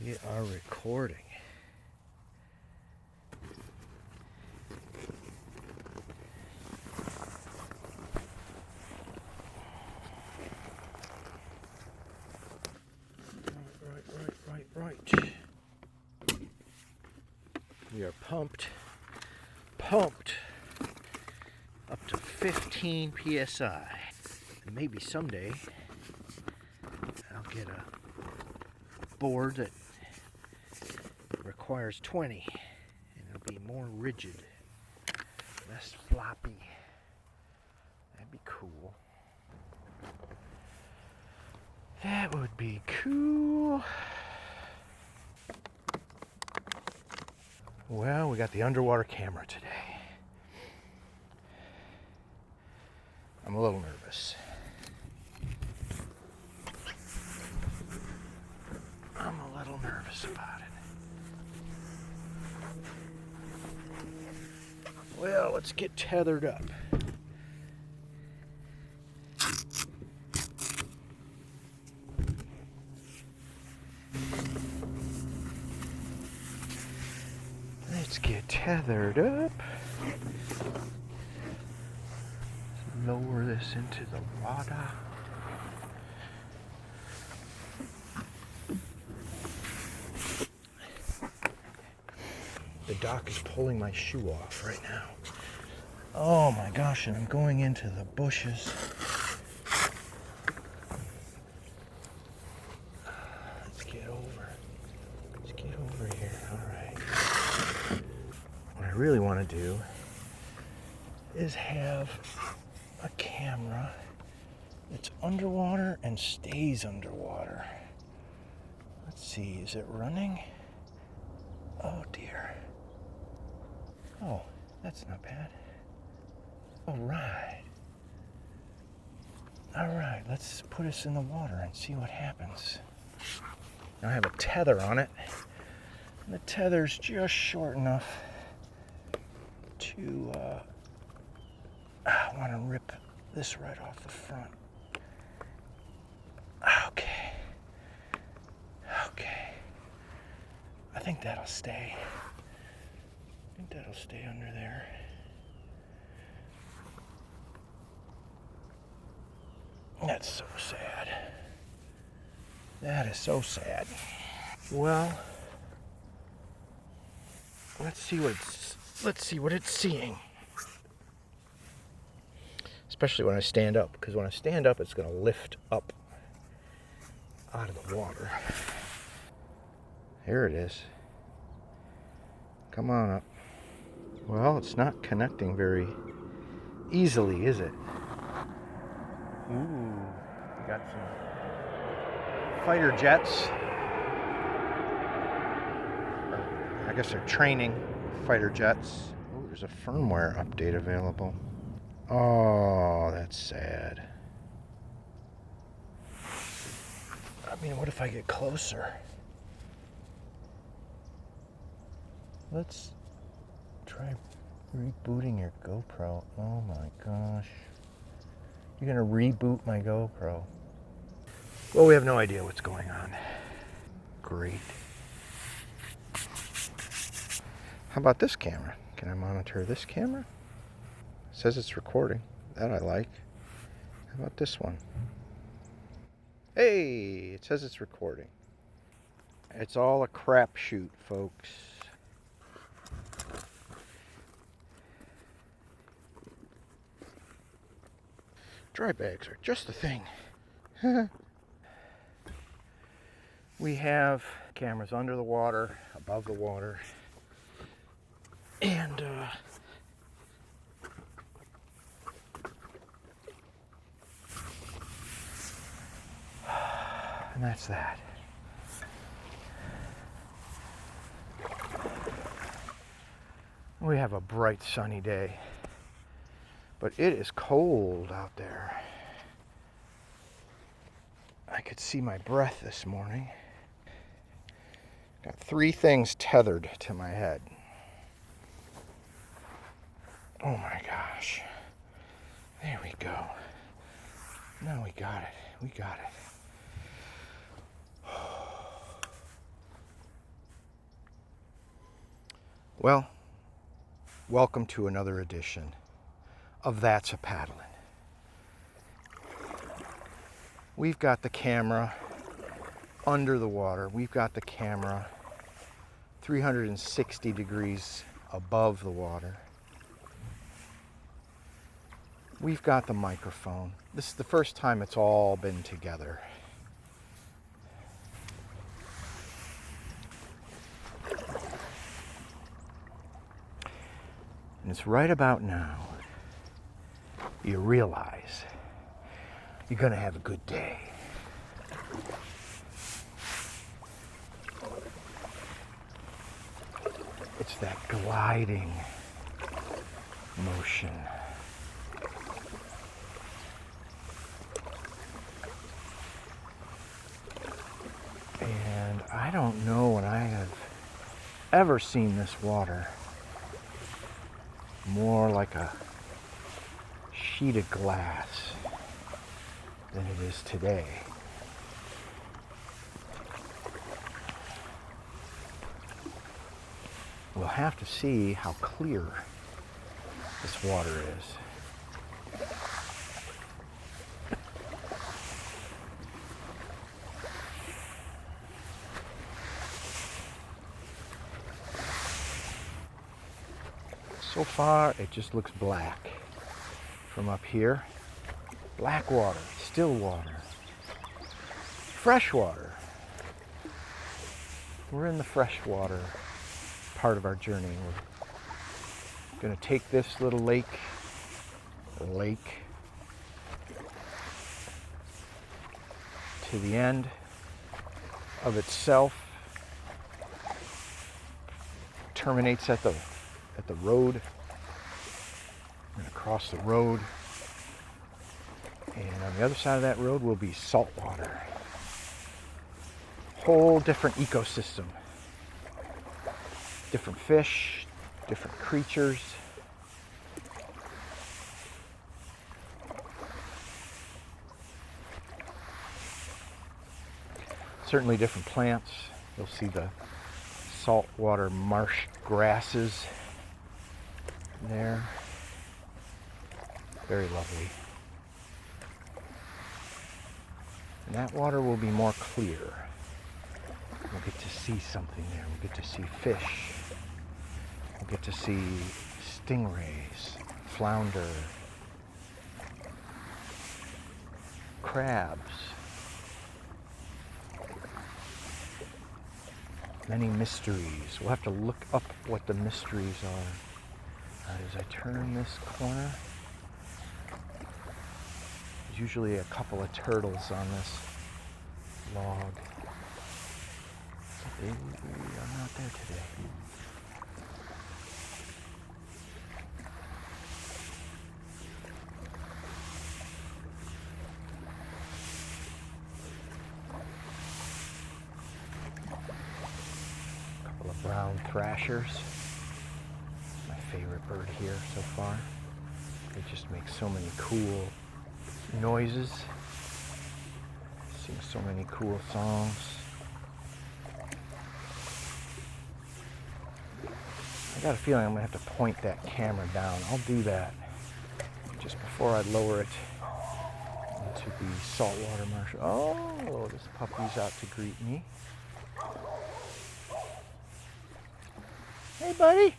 We are recording. Right. We are pumped up to 15 psi. And maybe someday I'll get a board that requires 20 and it'll be more rigid, less floppy. That'd be cool. That would be cool. Well, we got the underwater camera today. I'm a little nervous. I'm a little nervous about it. Well, let's get tethered up. Let's get tethered up. Lower this into the water. The dock is pulling my shoe off right now. Oh my gosh, and I'm going into the bushes. Let's get over here. All right. What I really want to do is have a camera that's underwater and stays underwater. Let's see, is it running? Oh dear. Oh, that's not bad. All right, let's put us in the water and see what happens. Now I have a tether on it, and the tether's just short enough to, I want to rip this right off the front. Okay. I think that'll stay. Under there. That's so sad. That is so sad. Well, let's see what it's seeing. Especially when I stand up, because when I stand up, it's going to lift up out of the water. Here it is. Come on up. Well, it's not connecting very easily, is it? Ooh, we got some fighter jets. I guess they're training fighter jets. Ooh, there's a firmware update available. Oh, that's sad. I mean, what if I get closer? Let's try rebooting your GoPro. Oh my gosh. You're gonna reboot my GoPro. Well, we have no idea what's going on. Great. How about this camera? Can I monitor this camera? It says it's recording. That I like. How about this one? Hey, it says it's recording. It's all a crapshoot, folks. Dry bags are just the thing. We have cameras under the water, above the water, and that's that. We have a bright sunny day, but it is cold out there. I could see my breath this morning. Got 3 things tethered to my head. Oh my gosh. There we go. Now we got it. Well, welcome to another edition of That's a Paddlin'. We've got the camera under the water. We've got the camera 360 degrees above the water. We've got the microphone. This is the first time it's all been together. And it's right about now you realize you're going to have a good day. It's that gliding motion. And I don't know when I have ever seen this water more like a sheet of glass than it is today. We'll have to see how clear this water is. So far, it just looks black from up here. Black water, still water, fresh water. We're in the freshwater part of our journey. We're going to take this little lake to the end of itself. Terminates at the road. I'm going to cross the road, and on the other side of that road will be saltwater. Whole different ecosystem. Different fish, different creatures. Certainly different plants. You'll see the saltwater marsh grasses there. Very lovely. And that water will be more clear. We'll get to see something there. We'll get to see fish. We'll get to see stingrays, flounder, crabs. Many mysteries. We'll have to look up what the mysteries are. As I turn this corner, there's usually a couple of turtles on this log. They are not there today. A couple of brown thrashers. My favorite bird here so far. They just make so many cool noises. Sing so many cool songs. I got a feeling I'm going to have to point that camera down. I'll do that just before I lower it into the saltwater marsh. Oh, this puppy's out to greet me. Hey, buddy.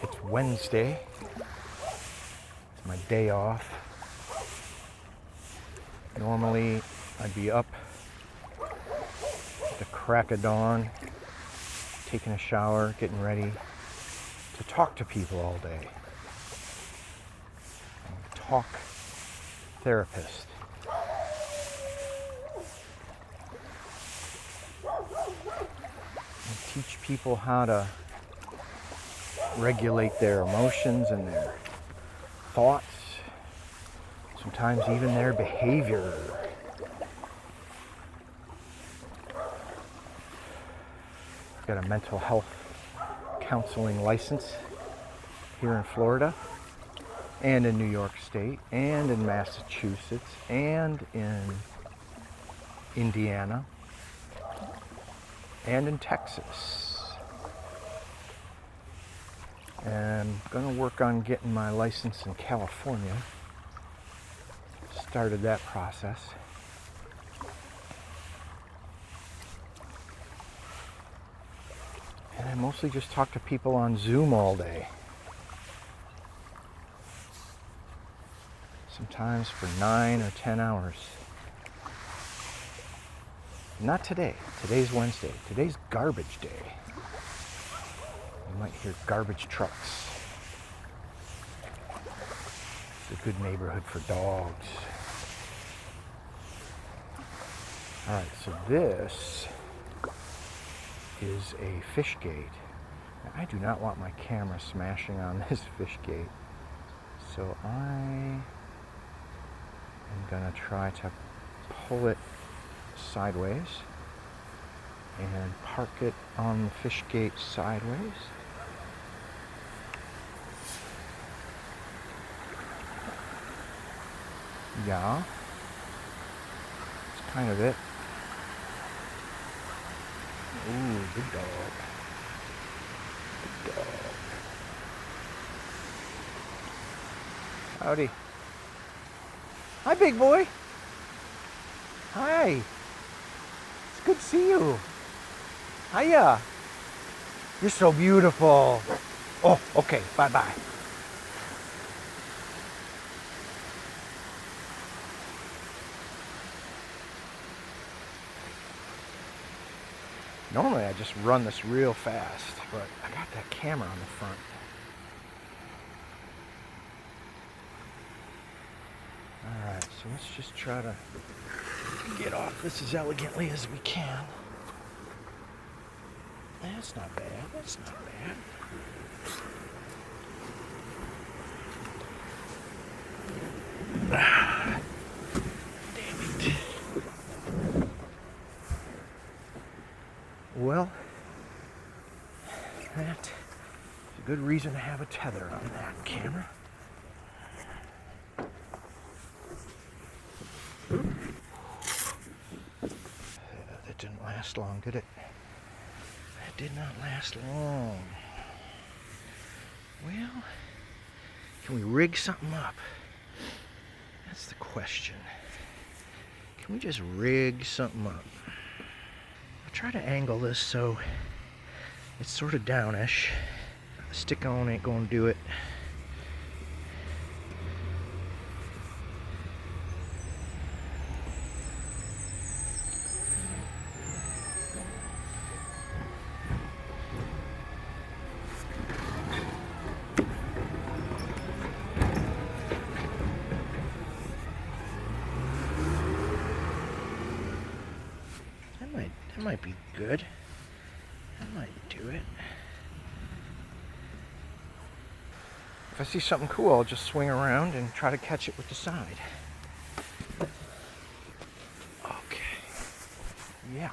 It's Wednesday. My day off. Normally I'd be up at the crack of dawn, taking a shower, getting ready to talk to people all day. I'm a talk therapist. I teach people how to regulate their emotions and their thoughts, sometimes even their behavior. I've got a mental health counseling license here in Florida, and in New York State, and in Massachusetts, and in Indiana, and in Texas. And I'm going to work on getting my license in California. Started that process. And I mostly just talk to people on Zoom all day. Sometimes for 9 or 10 hours. Not today. Today's Wednesday. Today's garbage day. You might hear garbage trucks. It's a good neighborhood for dogs. Alright, so this is a fish gate. Now, I do not want my camera smashing on this fish gate. So I am going to try to pull it sideways and park it on the fish gate sideways. Yeah, that's kind of it. Ooh, good dog. Good dog. Howdy. Hi, big boy. Hi. It's good to see you. Hiya. You're so beautiful. Oh, okay. Bye-bye. Normally I just run this real fast, but I got that camera on the front. Alright, so let's just try to get off this as elegantly as we can. That's not bad, that's not bad. Ah, damn it. Well, that's a good reason to have a tether on that camera. That didn't last long, did it? That did not last long. Well, can we rig something up? That's the question. Can we just rig something up? I'll try to angle this so it's sort of downish. Stick on ain't gonna do it. That might be good. That might do it. If I see something cool, I'll just swing around and try to catch it with the side. Okay. Yeah.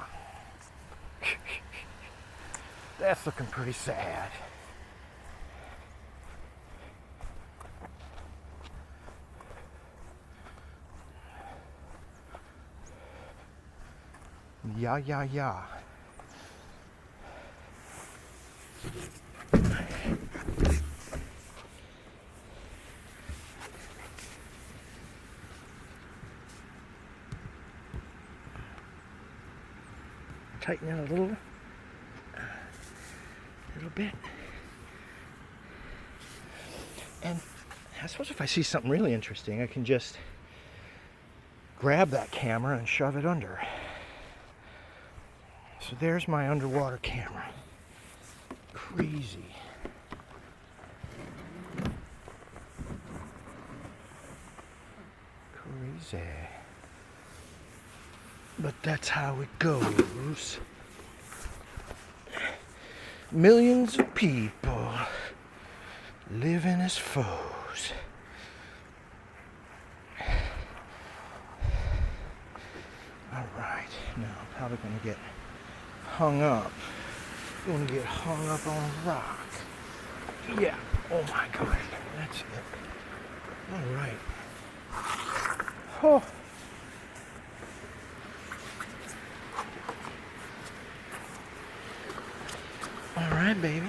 That's looking pretty sad. Yeah, yeah, yeah. Tighten it a little bit. And I suppose if I see something really interesting, I can just grab that camera and shove it under. So there's my underwater camera. Crazy. Crazy. But that's how it goes. Millions of people living as foes. Alright, now I'm probably going to get hung up. Gonna get hung up on a rock. Yeah. Oh my God. That's it. All right. Oh. All right, baby.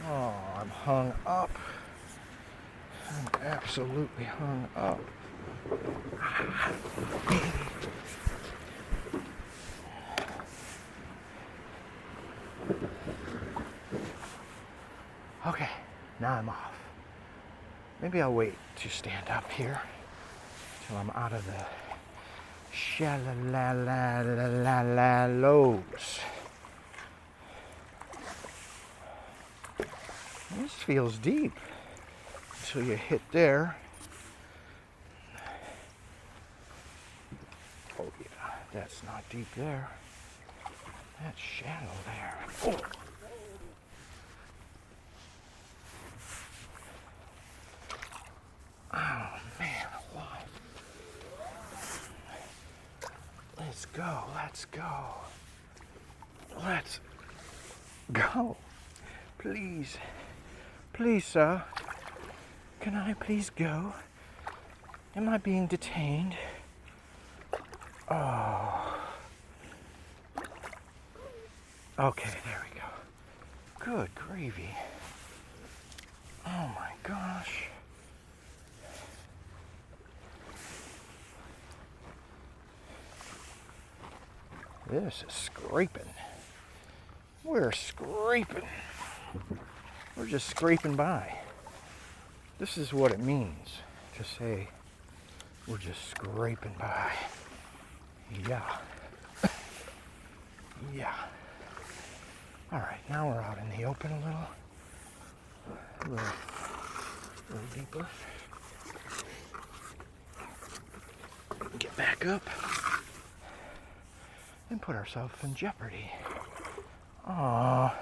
Oh, I'm hung up. I'm absolutely hung up. Okay, now I'm off. Maybe I'll wait to stand up here till I'm out of the shalalalalalows. This feels deep until you hit there. Oh yeah, that's not deep there. That's shallow there. Oh. Oh man, alive. Let's go, let's go. Let's go. Please, please, sir. Can I please go? Am I being detained? Oh. Okay, there we go. Good gravy. Oh my gosh. This is scraping. We're scraping. We're just scraping by. This is what it means to say we're just scraping by. Yeah. Yeah. All right, now we're out in the open a little deeper. Get back up and put ourselves in jeopardy. Aww.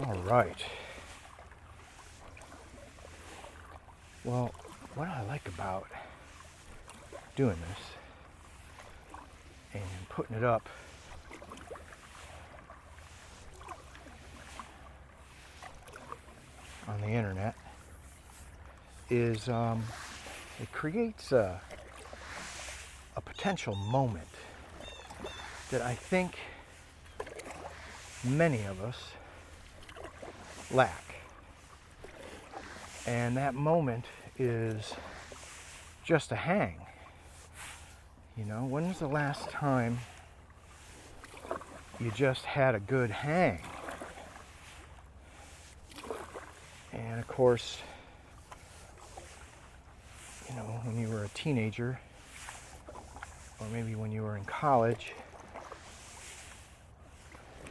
All right. Well, what I like about doing this and putting it up on the internet is it creates a potential moment that I think many of us lack. And that moment is just a hang. You know, when was the last time you just had a good hang? And of course, you know, when you were a teenager, or maybe when you were in college,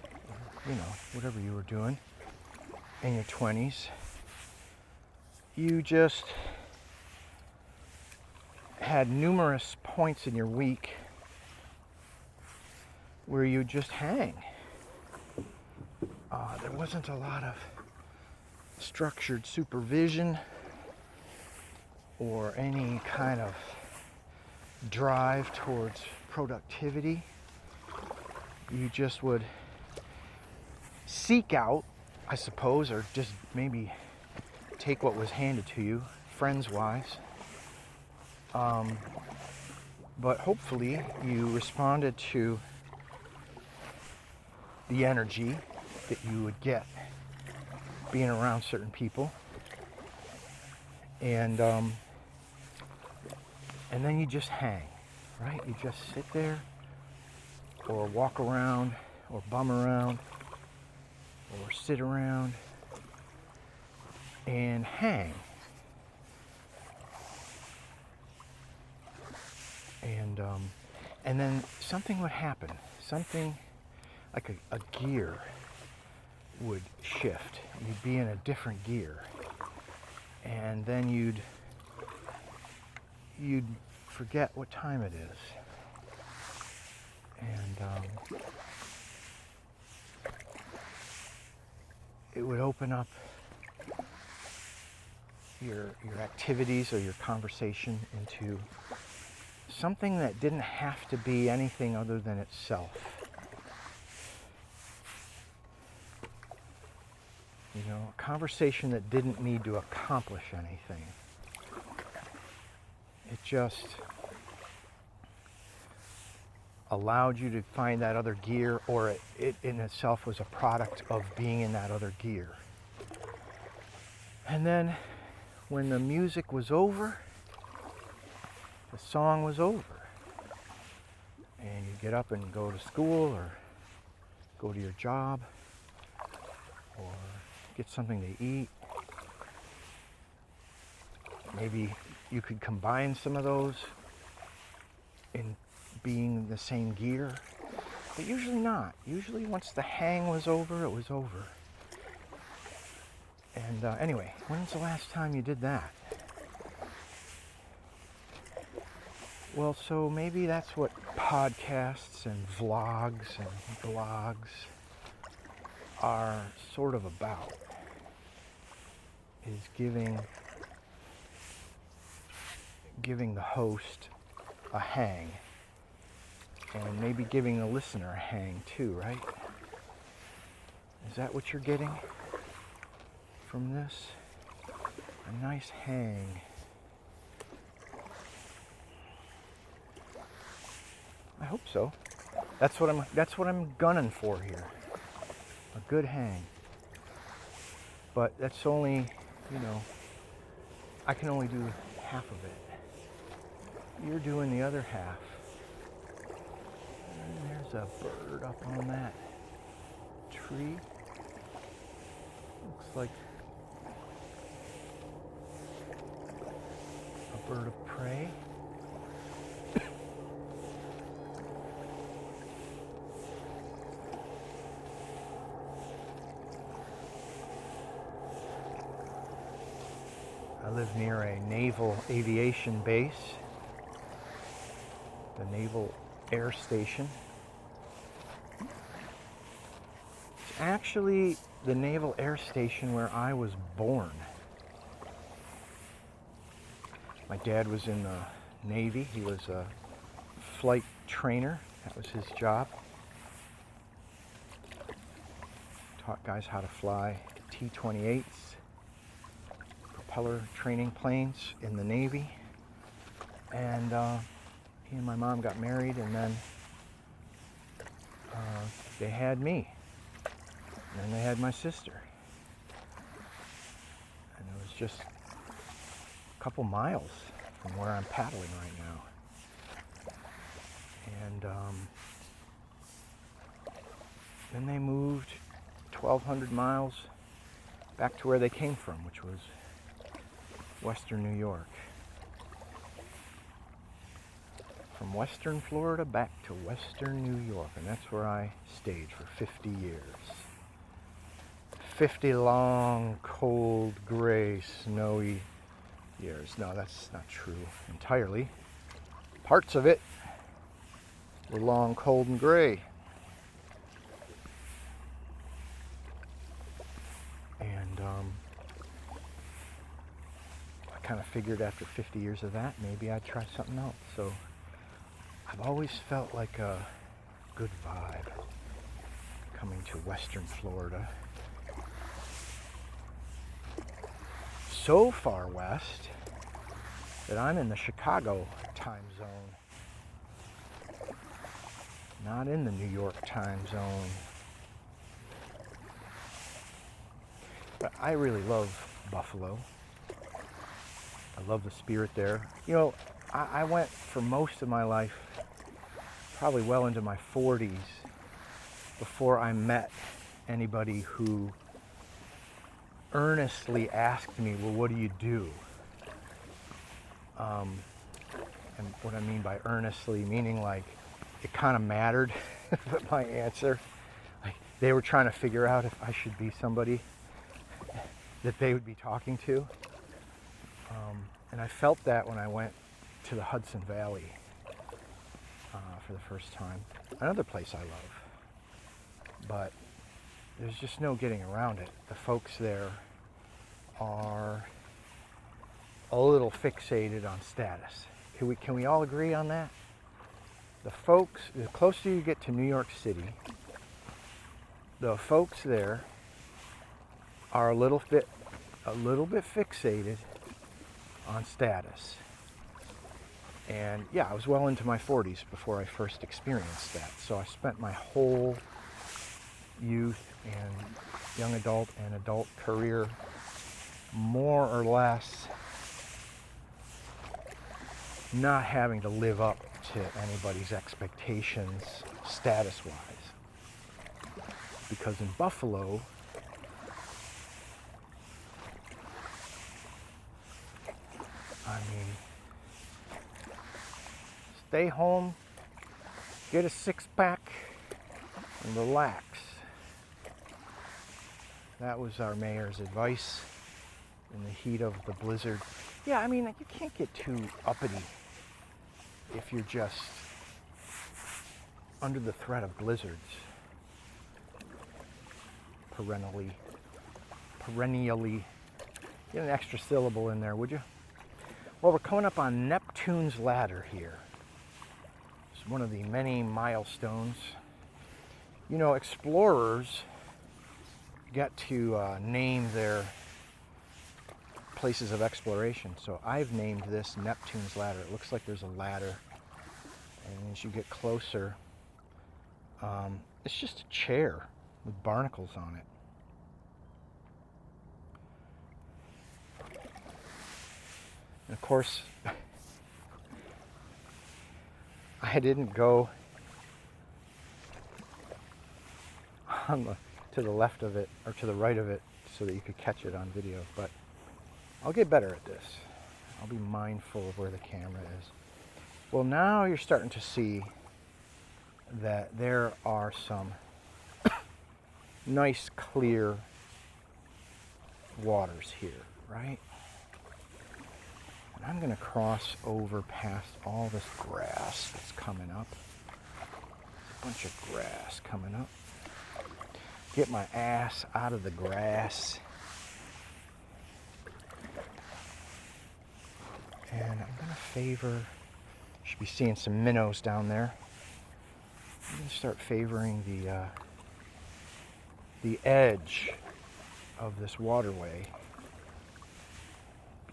or, you know, whatever you were doing in your 20s, you just had numerous points in your week where you just hang. There wasn't a lot of structured supervision or any kind of drive towards productivity. You just would seek out, I suppose, or just maybe take what was handed to you, friends-wise. But hopefully you responded to the energy that you would get being around certain people. And then you just hang, right? You just sit there or walk around or bum around or sit around and hang. And then something would happen. Something like a gear would shift. You'd be in a different gear. And then you'd forget what time it is. And it would open up your activities or your conversation into something that didn't have to be anything other than itself. You know, a conversation that didn't need to accomplish anything. It just allowed you to find that other gear, or it in itself was a product of being in that other gear. And then when the music was over, the song was over, and you get up and go to school or go to your job or get something to eat. Maybe you could combine some of those in being the same gear, but usually not. Usually once the hang was over, it was over. And anyway, when's the last time you did that? Well, so maybe that's what podcasts and vlogs and blogs are sort of about, is giving the host a hang, and maybe giving the listener a hang too, right? Is that what you're getting from this? A nice hang. I hope so. That's what I'm gunning for here. A good hang. But that's only, you know, I can only do half of it. You're doing the other half. And there's a bird up on that tree. Looks like a bird of prey. I live near a naval aviation base, the Naval Air Station. It's actually the Naval Air Station where I was born. My dad was in the Navy. He was a flight trainer. That was his job. Taught guys how to fly T-28s. Propeller training planes in the Navy, and he and my mom got married, and then they had me, and then they had my sister, and it was just a couple miles from where I'm paddling right now. And then they moved 1,200 miles back to where they came from, which was Western New York. From Western Florida back to Western New York, and that's where I stayed for 50 years. 50 long, cold, gray, snowy years. No, that's not true entirely. Parts of it were long, cold, and gray. And I kind of figured after 50 years of that, maybe I'd try something else. So I've always felt like a good vibe coming to Western Florida. So far west that I'm in the Chicago time zone, not in the New York time zone. But I really love Buffalo. I love the spirit there. You know, I went for most of my life, probably well into my 40s, before I met anybody who earnestly asked me, well, what do you do? And what I mean by earnestly, meaning like it kind of mattered my answer. Like they were trying to figure out if I should be somebody that they would be talking to. And I felt that when I went to the Hudson Valley for the first time. Another place I love. But there's just no getting around it. The folks there are a little fixated on status. Can we all agree on that? The folks, the closer you get to New York City, the folks there are a little bit fixated on status. And yeah, I was well into my 40s before I first experienced that. So I spent my whole youth and young adult and adult career more or less not having to live up to anybody's expectations status-wise. Because in Buffalo, I mean, stay home, get a six-pack, and relax. That was our mayor's advice in the heat of the blizzard. Yeah, I mean, you can't get too uppity if you're just under the threat of blizzards perennially. Get an extra syllable in there, would you? Well, we're coming up on Neptunes Ladder here. It's one of the many milestones. You know, explorers get to name their places of exploration. So I've named this Neptunes Ladder. It looks like there's a ladder, and as you get closer, it's just a chair with barnacles on it. And of course, I didn't go to the left of it or to the right of it so that you could catch it on video, but I'll get better at this. I'll be mindful of where the camera is. Well, now you're starting to see that there are some nice clear waters here, right? And I'm going to cross over past all this grass that's coming up. There's a bunch of grass coming up. Get my ass out of the grass. And I'm going to favor, you should be seeing some minnows down there. I'm going to start favoring the edge of this waterway.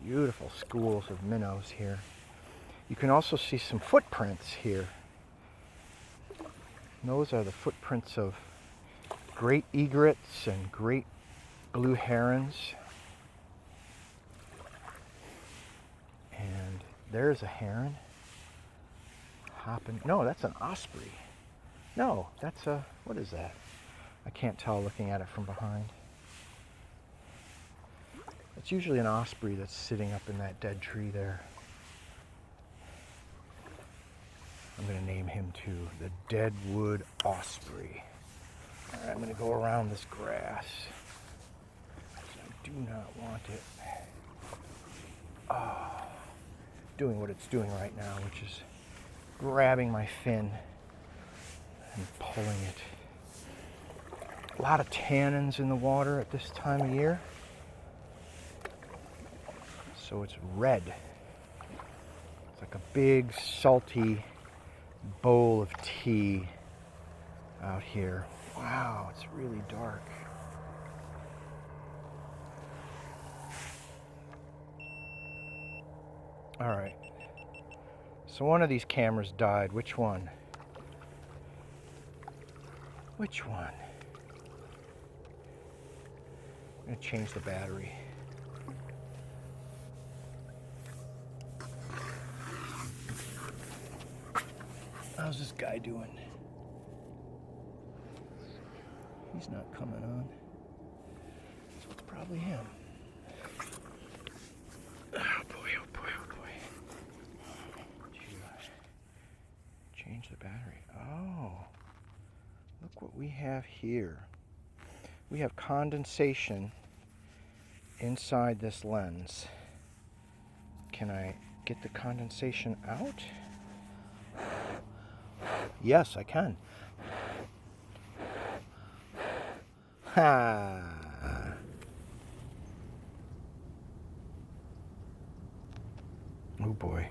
Beautiful schools of minnows here. You can also see some footprints here. And those are the footprints of great egrets and great blue herons. And there's a heron hopping. No, that's an osprey. No, that's a, what is that? I can't tell looking at it from behind. It's usually an osprey that's sitting up in that dead tree there. I'm going to name him too, the Deadwood Osprey. All right, I'm going to go around this grass. I do not want it. Doing what it's doing right now, which is grabbing my fin and pulling it. A lot of tannins in the water at this time of year. So it's red. It's like a big salty bowl of tea out here. Wow, it's really dark. All right. So one of these cameras died. Which one? Which one? I'm going to change the battery. How's this guy doing? He's not coming on. So it's probably him. Oh boy, oh boy, oh boy. Change the battery. Oh, look what we have here. We have condensation inside this lens. Can I get the condensation out? Yes, I can. Ha! Oh boy.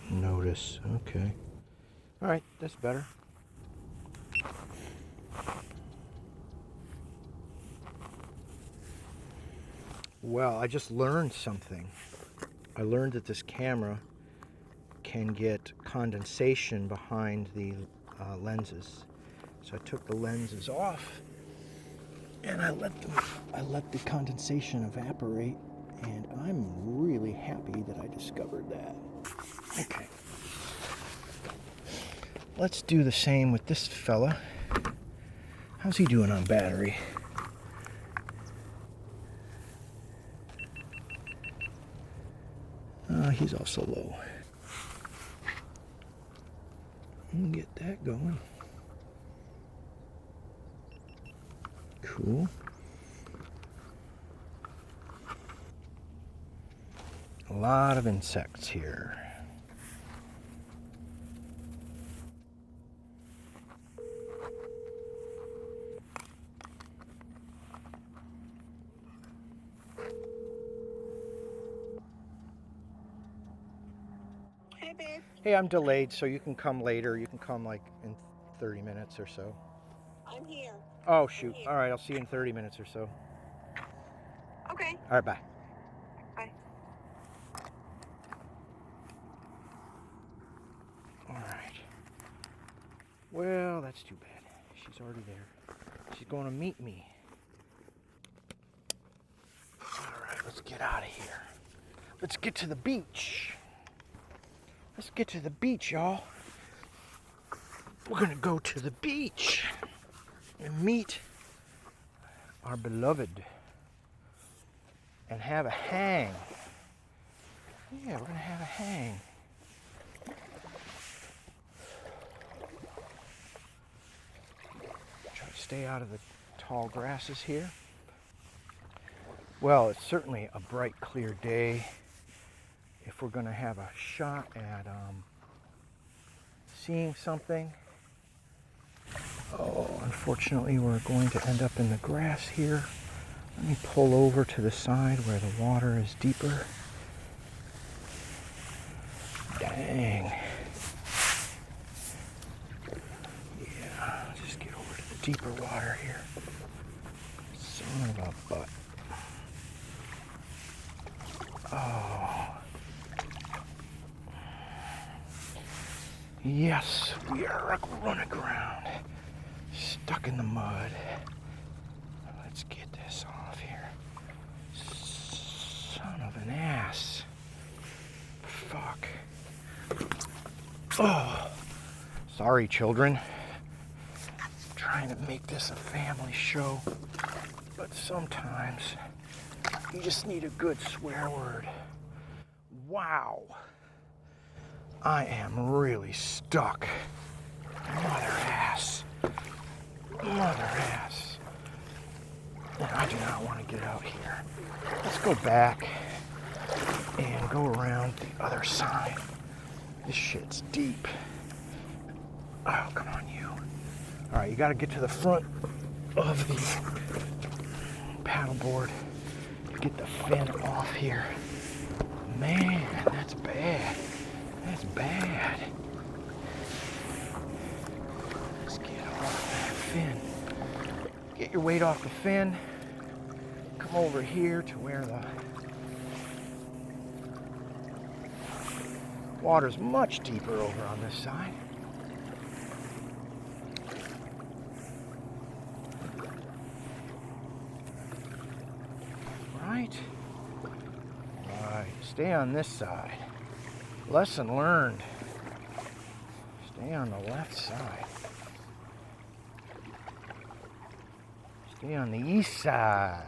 Notice, okay. All right, that's better. Well, I just learned something. I learned that this camera can get condensation behind the lenses. So I took the lenses off and I let the condensation evaporate, and I'm really happy that I discovered that. Okay. Let's do the same with this fella. How's he doing on battery? He's also low. Get that going. Cool. A lot of insects here. Hey, babe. Hey, I'm delayed, so you can come later. You can come like in 30 minutes or so. I'm here. Oh, shoot. All right, I'll see you in 30 minutes or so. Okay. All right, bye. Bye. All right. Well, that's too bad. She's already there. She's going to meet me. All right, let's get out of here. Let's get to the beach. Let's get to the beach, y'all. We're going to go to the beach and meet our beloved and have a hang. Yeah, we're going to have a hang. Try to stay out of the tall grasses here. Well, it's certainly a bright, clear day if we're going to have a shot at seeing something. Oh, unfortunately, we're going to end up in the grass here. Let me pull over to the side where the water is deeper. Dang. Yeah, just get over to the deeper water here. Son of a butt. Oh. Yes, we are running aground, stuck in the mud. Let's get this off here. Son of an ass. Fuck. Oh. Sorry, children. I'm trying to make this a family show, but sometimes you just need a good swear word. Wow. I am really stuck. Mother ass. Mother ass. And I do not want to get out here. Let's go back and go around the other side. This shit's deep. Oh, come on, you. All right, you got to get to the front of the paddleboard. Get the fin off here. Man, that's bad. That's bad. Let's get off that fin. Get your weight off the fin. Come over here to where the water's much deeper over on this side. Right? Right. Stay on this side. Lesson learned. Stay on the left side. Stay on the east side.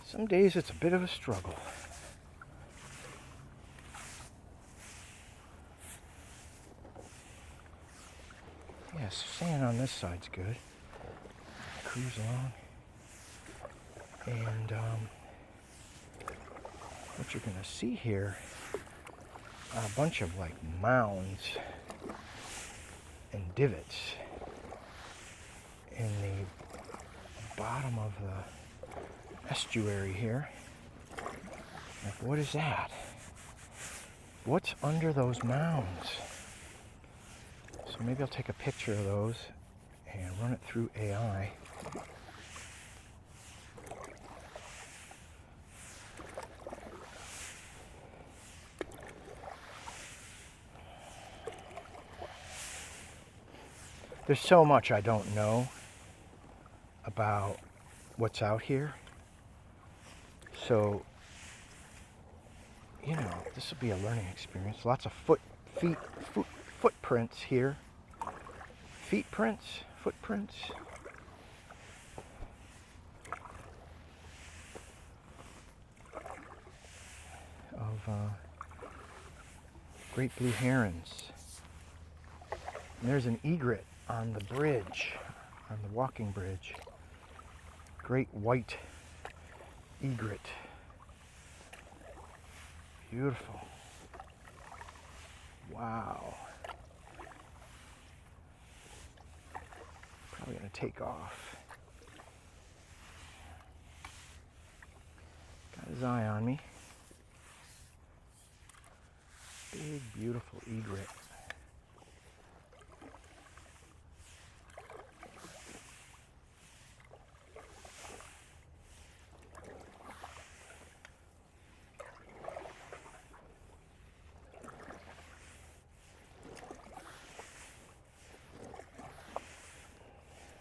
Some days it's a bit of a struggle. Yeah, sand on this side's good. Cruise along. And what you're gonna see here, a bunch of like mounds and divots in the bottom of the estuary here. Like, what is that? What's under those mounds? So maybe I'll take a picture of those and run it through AI. There's so much I don't know about what's out here. So, you know, this will be a learning experience. Lots of footprints here. Footprints. Of great blue herons. And there's an egret on the bridge, on the walking bridge. Great white egret. Beautiful. Wow. Probably gonna take off. Got his eye on me. Big, beautiful egret.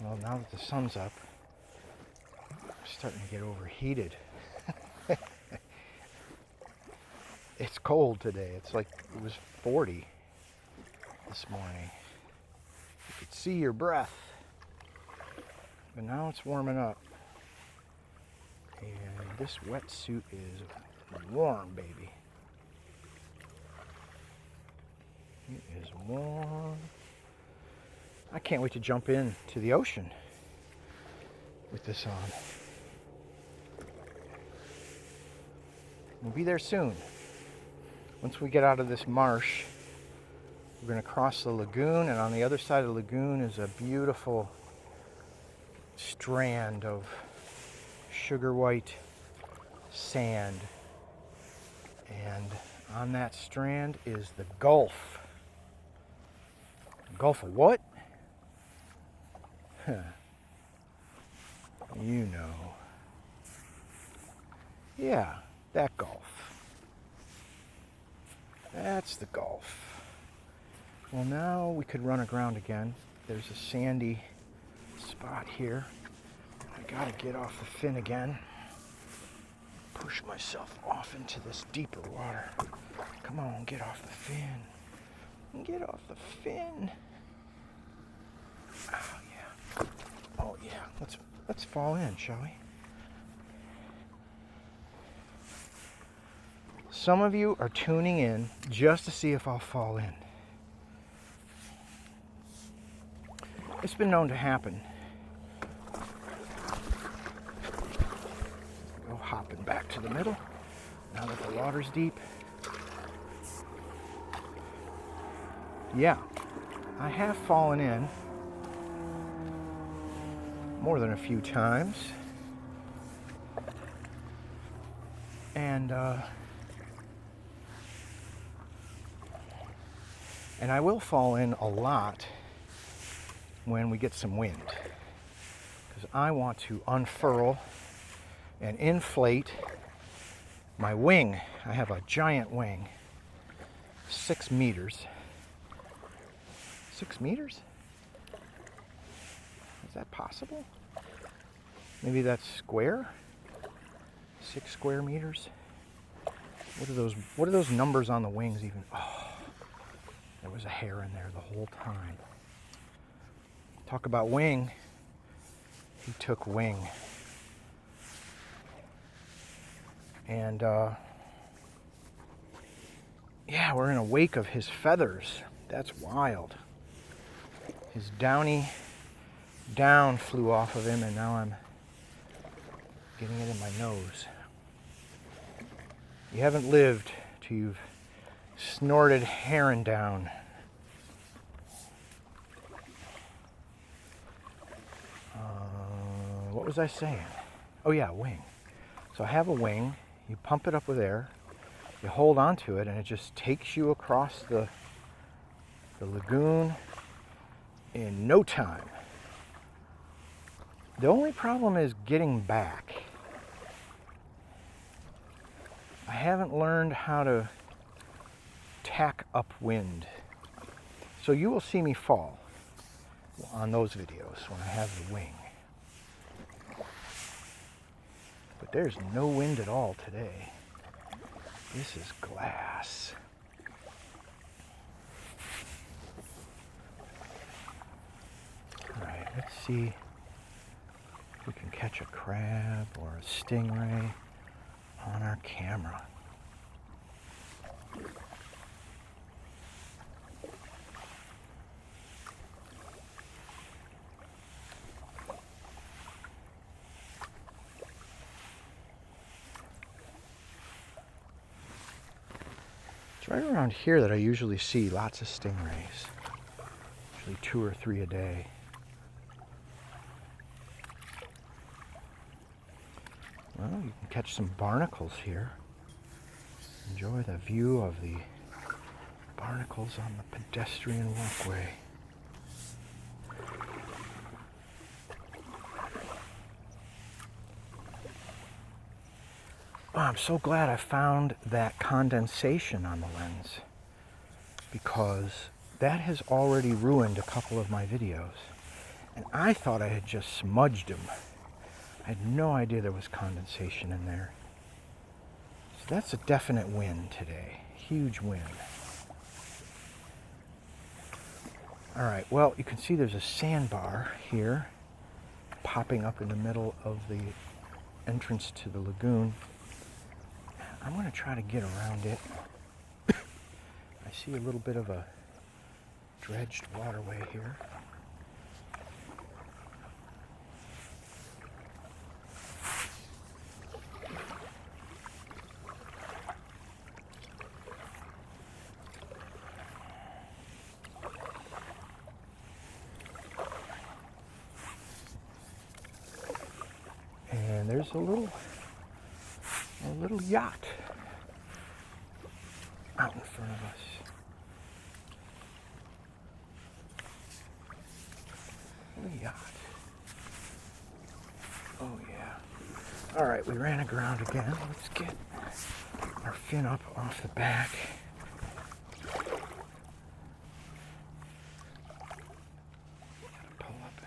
Well, now that the sun's up, I'm starting to get overheated. It's cold today. It's like it was 40 this morning. You could see your breath. But now it's warming up. And this wetsuit is warm, baby. It is warm. I can't wait to jump into the ocean with this on. We'll be there soon. Once we get out of this marsh, we're going to cross the lagoon, and on the other side of the lagoon is a beautiful strand of sugar white sand. And on that strand is the Gulf. Gulf of what? You know. Yeah, that Gulf. That's the Gulf. Well, now we could run aground again. There's a sandy spot here. I gotta get off the fin again. Push myself off into this deeper water. Come on, get off the fin. Get off the fin. Oh yeah. Oh yeah. Let's fall in, shall we? Some of you are tuning in just to see if I'll fall in. It's been known to happen. Go hopping back to the middle. Now that the water's deep. Yeah, I have fallen in more than a few times. And I will fall in a lot when we get some wind, because I want to unfurl and inflate my wing. I have a giant wing, 6 meters. 6 meters? Is that possible? Maybe that's square? 6 square meters? What are those numbers on the wings even? Oh, there was a heron there the whole time. Talk about wing. He took wing. And yeah, we're in a wake of his feathers. That's wild. His downy down flew off of him, and now I'm getting it in my nose. You haven't lived till you've snorted heron down. What was I saying? Oh yeah, wing. So I have a wing. You pump it up with air. You hold onto it, and it just takes you across the lagoon in no time. The only problem is getting back. I haven't learned how to tack upwind. So you will see me fall on those videos when I have the wing. But there's no wind at all today. This is glass. All right, let's see if we can catch a crab or a stingray on our camera. It's right around here that I usually see lots of stingrays. Usually 2 or 3 a day. Well, you can catch some barnacles here. Enjoy the view of the barnacles on the pedestrian walkway. Oh, I'm so glad I found that condensation on the lens, because that has already ruined a couple of my videos. And I thought I had just smudged them. I had no idea there was condensation in there. So that's a definite win today. Huge win. All right, well, you can see there's a sandbar here popping up in the middle of the entrance to the lagoon. I'm going to try to get around it. I see a little bit of a dredged waterway here. And there's a little yacht out in front of us. A yacht. Oh yeah. All right, we ran aground again. Let's get our fin up off the back. Pull up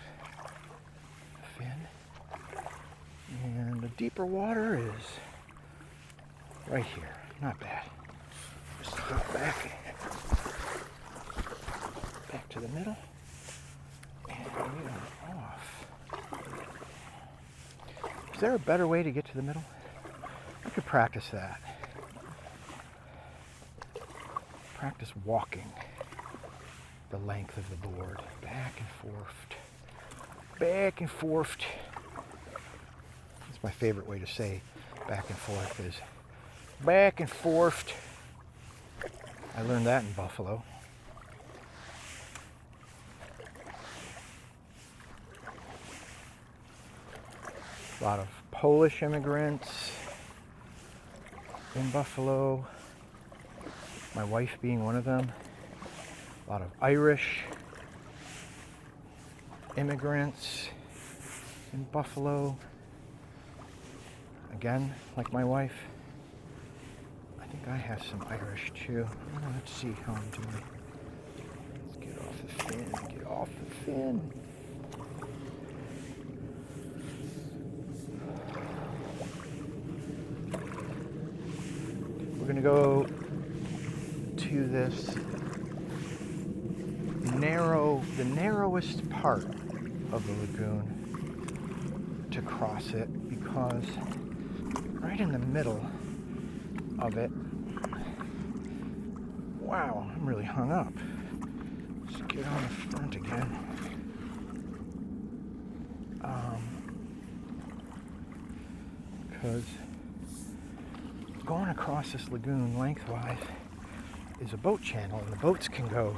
the fin. And the deeper water is right here. Not bad. Just hop back to the middle, and we are off. Is there a better way to get to the middle? I could practice that. Practice walking the length of the board, back and forth, back and forth. That's my favorite way to say back and forth, is back and forth. I learned that in Buffalo. A lot of Polish immigrants in Buffalo, my wife being one of them. A lot of Irish immigrants in Buffalo. Again, like my wife. I think I have some Irish too. Let's see how I'm doing. Let's get off the fin, get off the fin. We're gonna go to this the narrowest part of the lagoon to cross it, because right in the middle of it, wow, I'm really hung up. Let's get on the front again. Because going across this lagoon lengthwise is a boat channel, and the boats can go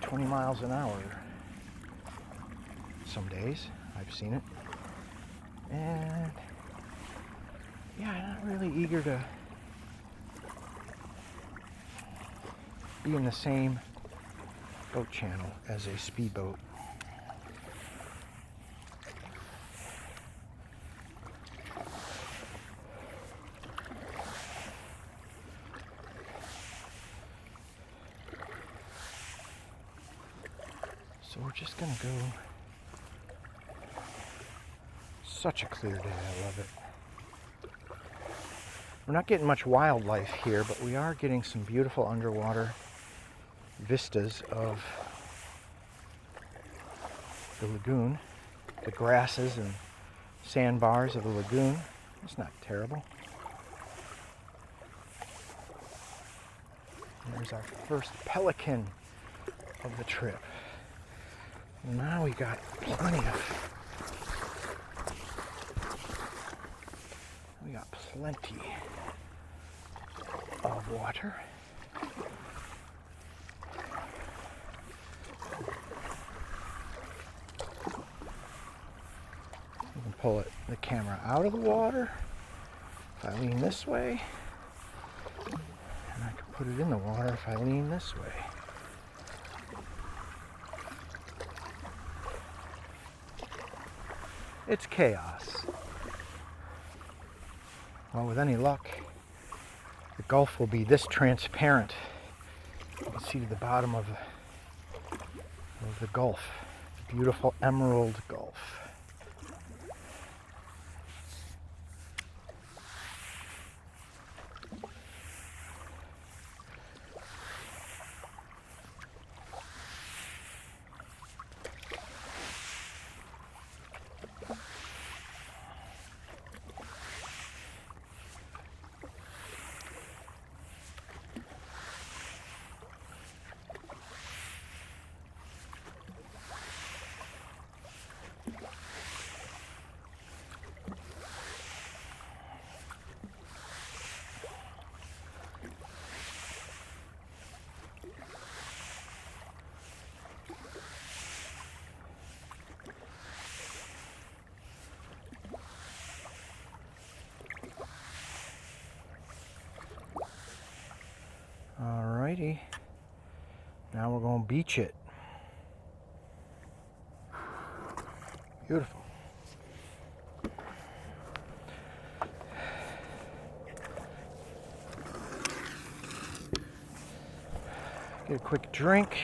20 miles an hour some days. I've seen it. And yeah, I'm not really eager to be in the same boat channel as a speedboat. So we're just gonna go. Such a clear day, I love it. We're not getting much wildlife here, but we are getting some beautiful underwater vistas of the lagoon, the grasses and sandbars of the lagoon. It's not terrible. And there's our first pelican of the trip. And now we got plenty of water. You can pull the camera out of the water if I lean this way, and I can put it in the water if I lean this way. It's chaos. Well, with any luck, the Gulf will be this transparent. You can see to the bottom of the Gulf, the beautiful emerald Gulf. Alrighty, now we're going to beach it. Beautiful. Get a quick drink.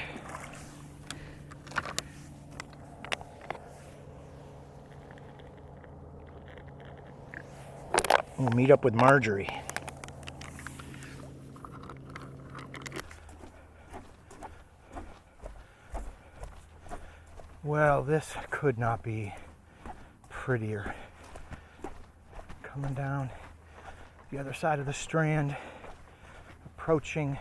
We'll meet up with Marjorie. Well, this could not be prettier. Coming down the other side of the strand, approaching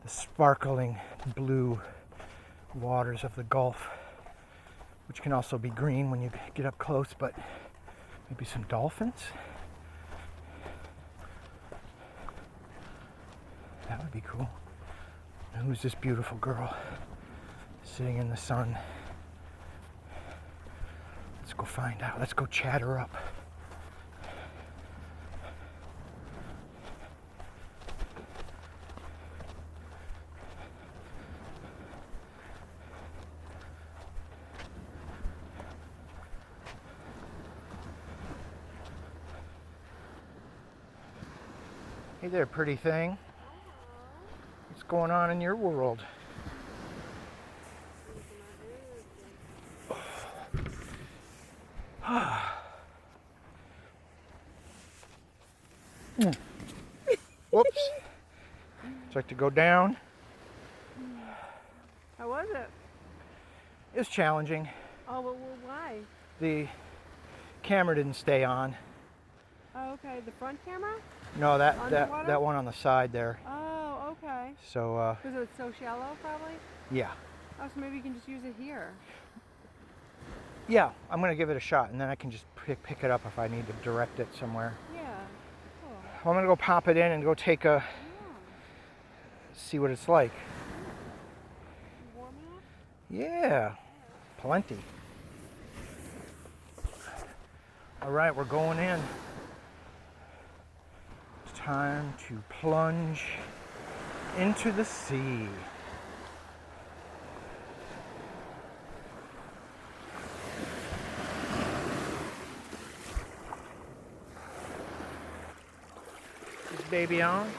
the sparkling blue waters of the Gulf, which can also be green when you get up close, but maybe some dolphins? That would be cool. And who's this beautiful girl sitting in the sun? Let's go find out. Let's go chat her up. Hey there, pretty thing. What's going on in your world? Whoops. Would you like to go down? How was it? It was challenging. Oh, well, why? The camera didn't stay on. Oh, okay. The front camera? No, Underwater? that one on the side there. Oh, okay. So, Because it's so shallow, probably? yeah. Oh, so maybe you can just use it here. Yeah, I'm going to give it a shot, and then I can just pick it up if I need to direct it somewhere. Yeah. Cool. I'm going to go pop it in and go take a, see what it's like. You warm enough? Yeah, plenty. All right, we're going in. It's time to plunge into the sea. Is baby on?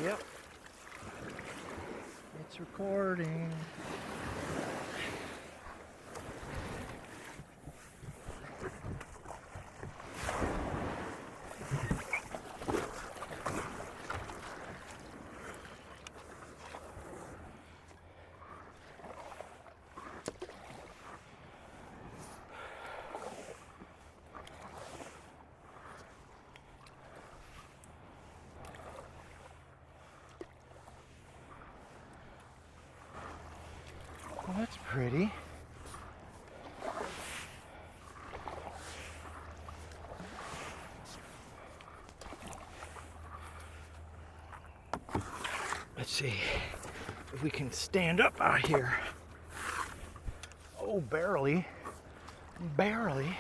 Yep. It's recording. Well, that's pretty. Let's see if we can stand up out here. Oh, barely. Barely.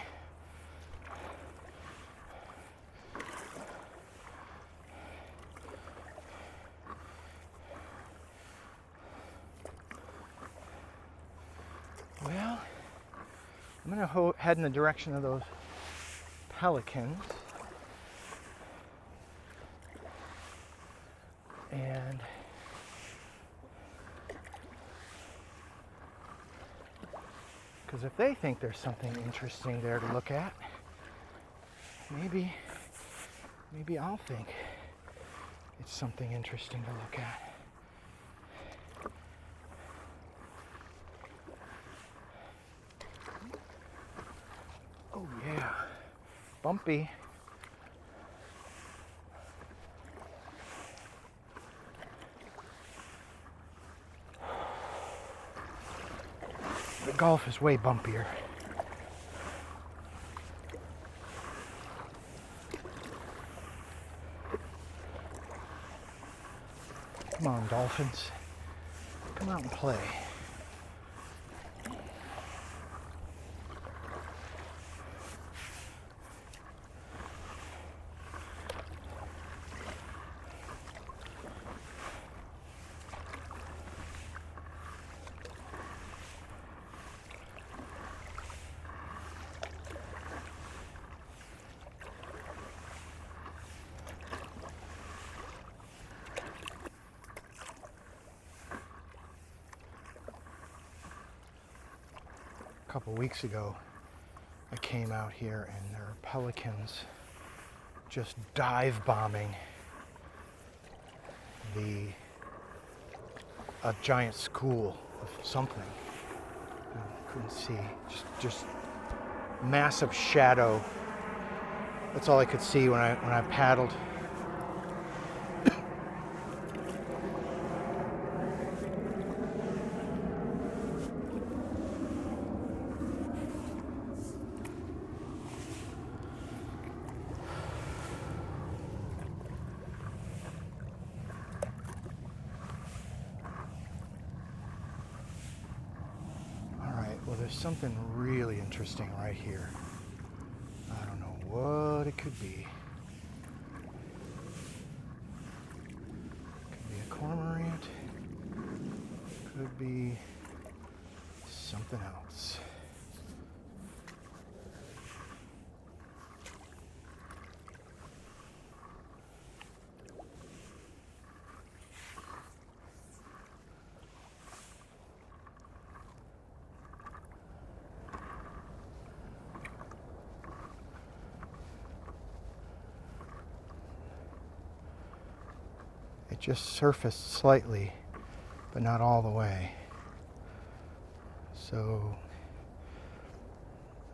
Well, I'm going to head in the direction of those pelicans. And because if they think there's something interesting there to look at, maybe I'll think it's something interesting to look at. Oh yeah, bumpy. The Gulf is way bumpier. Come on, dolphins. Come out and play. A couple weeks ago, I came out here and there were pelicans just dive bombing a giant school of something. I couldn't see, just massive shadow. That's all I could see when I paddled. Well, there's something really interesting right here. I don't know what it could be. Could be a cormorant. Could be something else. It just surfaced slightly, but not all the way. So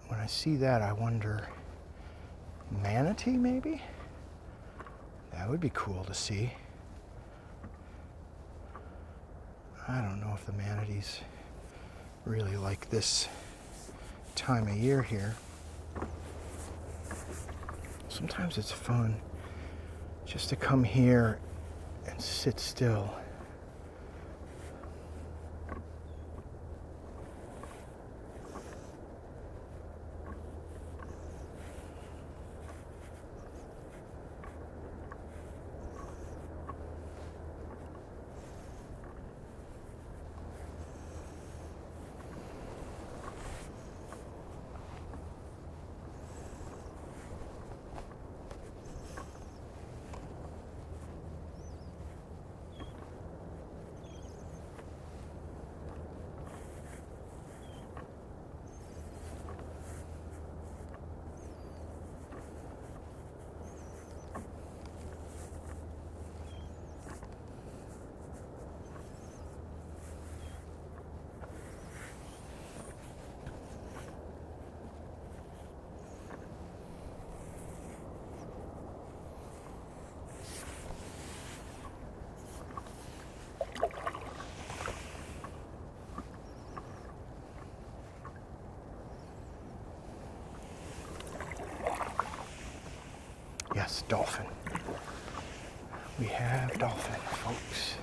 when I see that, I wonder Manatee, maybe? That would be cool to see. I don't know if the manatees really like this time of year here. Sometimes it's fun just to come here and sit still. Yes, dolphin. We have dolphin, folks.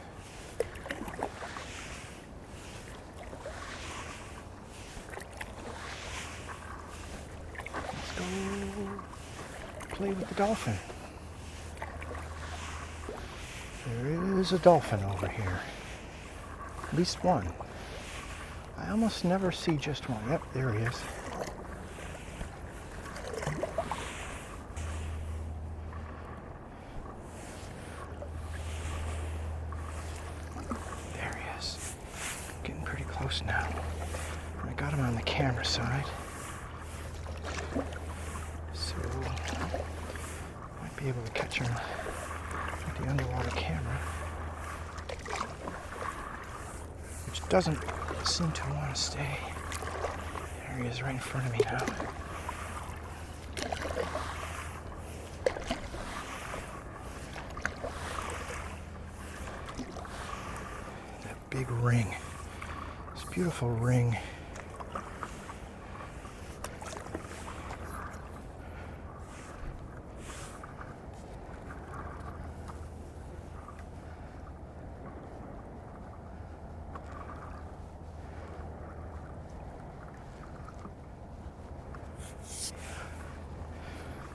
Let's go play with the dolphin. There is a dolphin over here. At least one. I almost never see just one. Yep, there he is. Now. I got him on the camera side, so might be able to catch him with the underwater camera, which doesn't seem to want to stay. There he is right in front of me now. That big ring. Beautiful ring.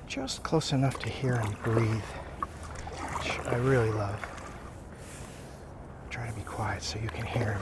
Just close enough to hear him breathe, which I really love. Try to be quiet so you can hear him.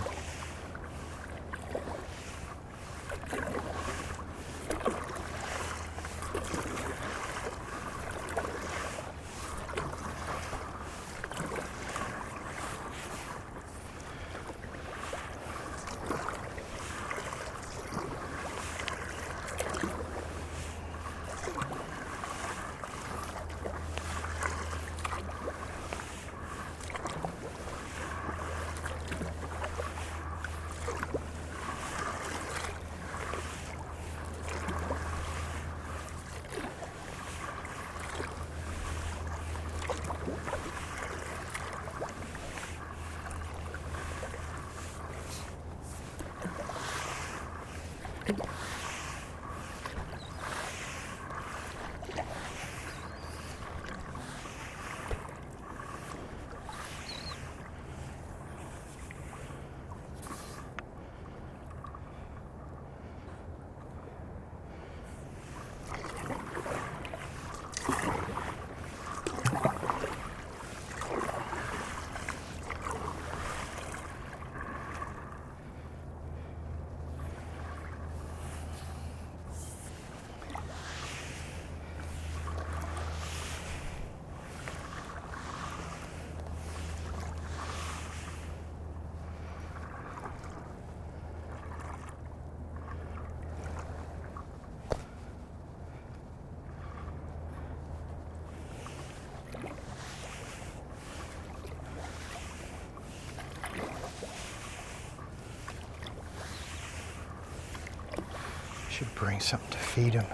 Should bring something to feed him.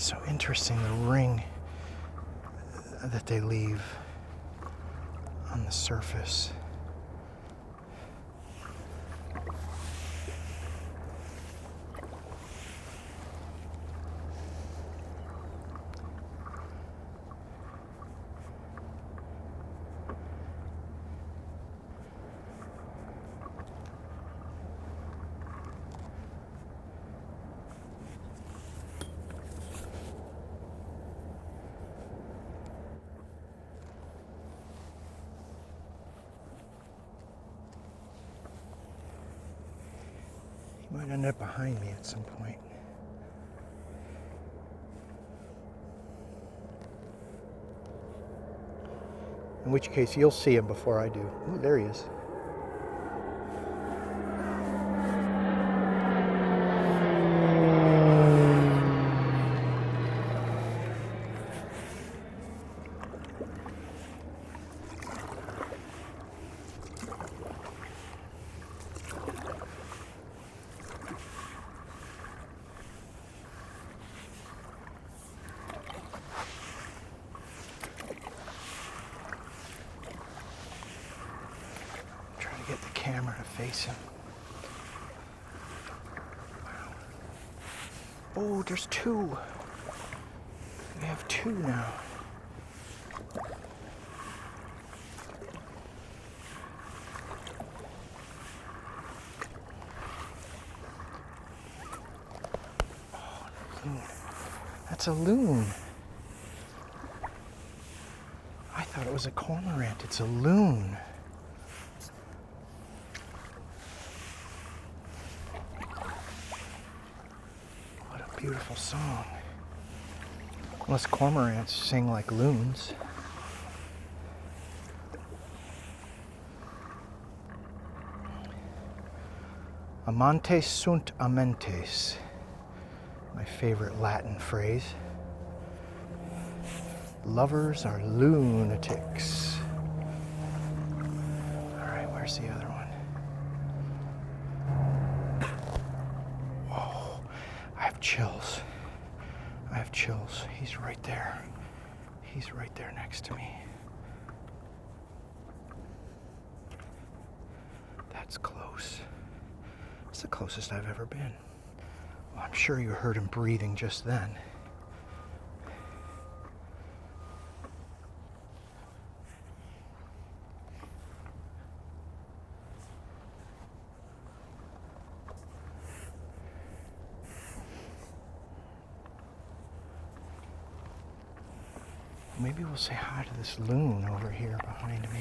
So interesting, the ring that they leave on the surface. Might end up behind me at some point. In which case, you'll see him before I do. Ooh, there he is. Get the camera to face him. Wow. Oh, there's two. We have two now. Oh, loon. That's a loon. I thought it was a cormorant. It's a loon. Beautiful song. Unless cormorants sing like loons. Amantes sunt amentes. My favorite Latin phrase. Lovers are lunatics. All right, where's the other one? Chills. I have chills. He's right there. He's right there next to me. That's close. It's the closest I've ever been. Well, I'm sure you heard him breathing just then. Maybe we'll say hi to this loon over here behind me.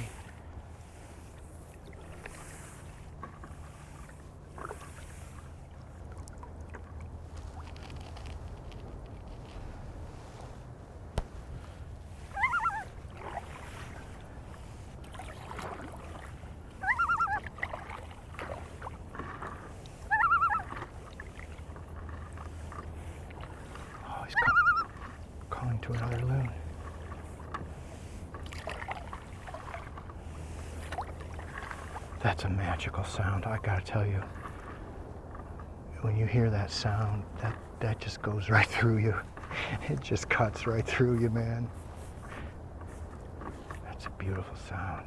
Oh, he's calling to another loon. That's a magical sound, I gotta tell you. When you hear that sound, that just goes right through you. It just cuts right through you, man. That's a beautiful sound.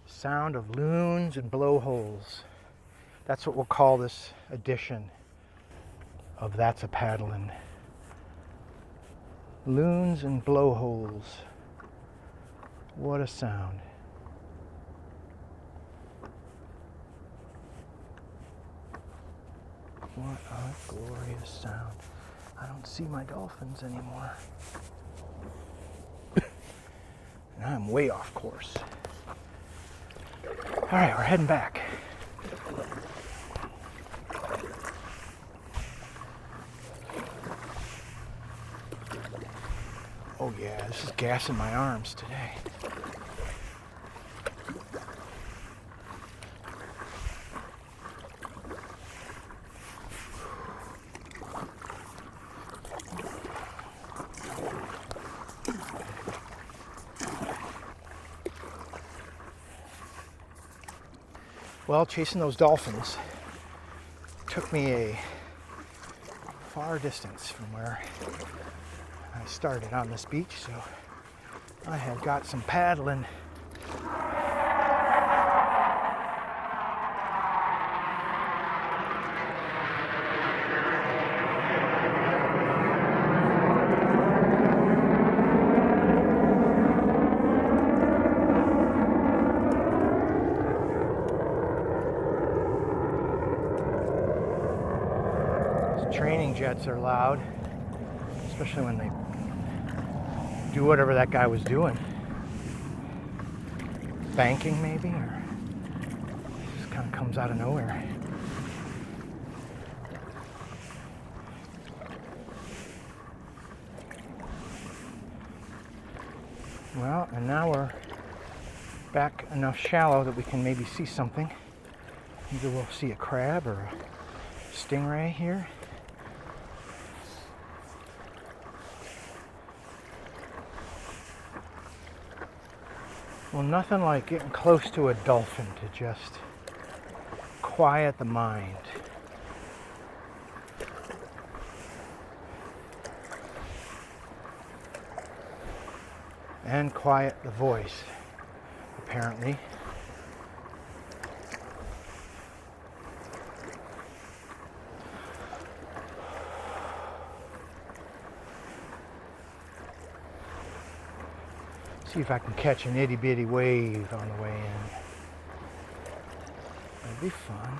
Sound of loons and blowholes. That's what we'll call this edition of That's a Paddlin'. Loons and blowholes. What a sound. What a glorious sound. I don't see my dolphins anymore. And I'm way off course. All right, we're heading back. Oh yeah, this is gas in my arms today. Well, chasing those dolphins took me a far distance from where I started on this beach, so I have got some paddling. Training jets are loud, especially when they do whatever that guy was doing. Banking maybe, or just kind of comes out of nowhere. Well, and now we're back enough shallow that we can maybe see something. Either we'll see a crab or a stingray here. Well, nothing like getting close to a dolphin to just quiet the mind. And quiet the voice, apparently. See if I can catch an itty bitty wave on the way in. That'd be fun.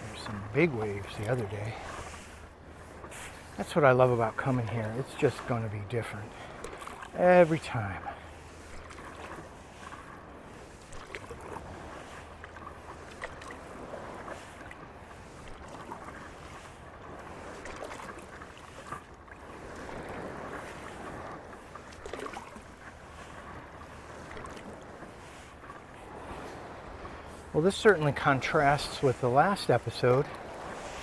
There's some big waves the other day. That's what I love about coming here. It's just going to be different every time. Well, this certainly contrasts with the last episode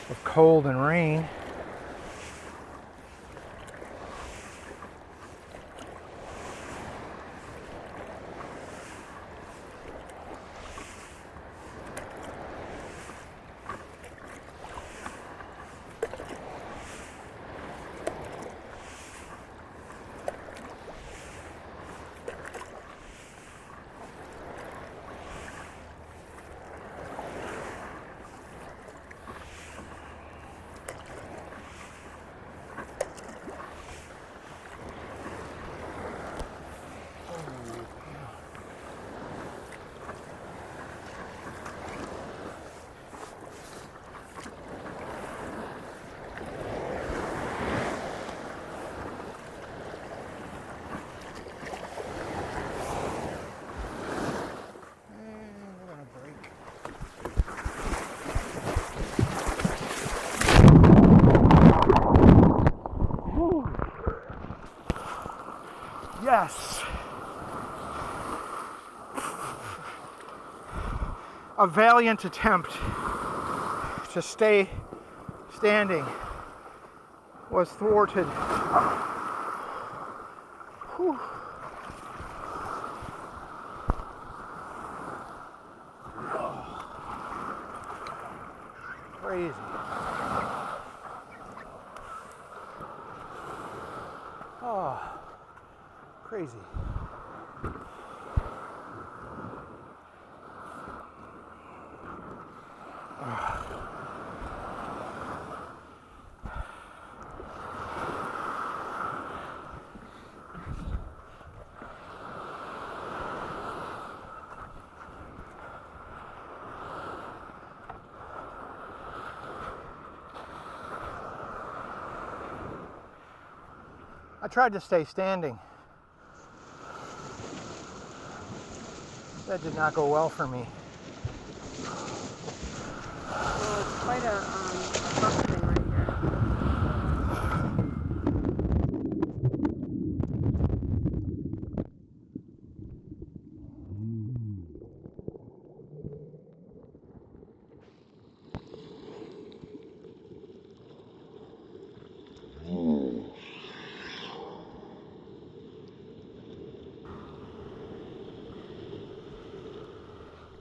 of cold and rain. Yes. A valiant attempt to stay standing was thwarted. Whew. Crazy. Oh, crazy. I tried to stay standing. That did not go well for me. Well, it's quite a thing right here.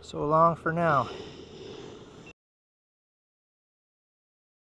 So long for now.